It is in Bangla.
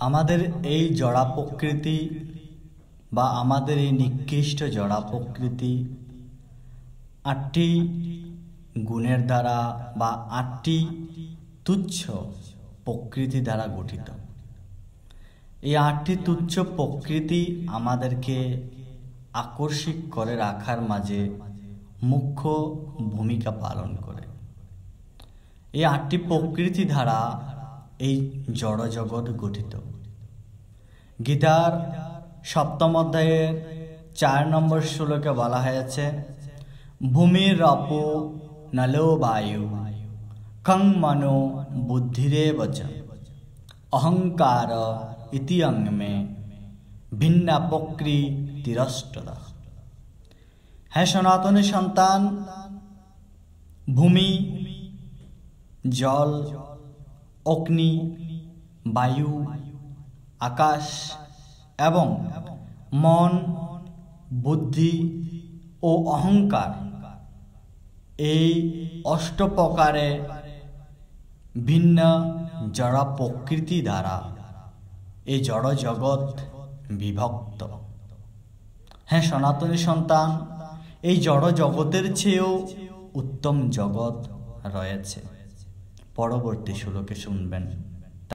আমাদের এই জড়া প্রকৃতি বা আমাদের এই নিকৃষ্ট জড়া প্রকৃতি ৮টি গুণের দ্বারা বা ৮টি তুচ্ছ প্রকৃতি দ্বারা গঠিত। এই ৮টি তুচ্ছ প্রকৃতি আমাদেরকে আকর্ষিত করে রাখার মাঝে মুখ্য ভূমিকা পালন করে। এই ৮টি প্রকৃতি দ্বারা এই জড় জগৎ গঠিত। গীতার ৭ম অধ্যায়ের ৪ নম্বর শ্লোকে বলা হয়েছে, ভূমির অপো নলো বায়ু খং মনো বুদ্ধিরেবচ অহংকার ইতি অঙ্গমে ভিন্না প্রকৃতিরষ্টদা। হ্যাঁ সনাতনী সন্তান, ভূমি, জল, অগ্নি, বায়ু, আকাশ এবং মন, বুদ্ধি ও অহংকার এই ৮ প্রকারে ভিন্ন জড় প্রকৃতি দ্বারা এই জড় জগৎ বিভক্ত। হ্যাঁ সনাতনী সন্তান, এই জড় জগতের চেয়েও উত্তম জগৎ রয়েছে। পরবর্তী শ্লোকে শুনবেন।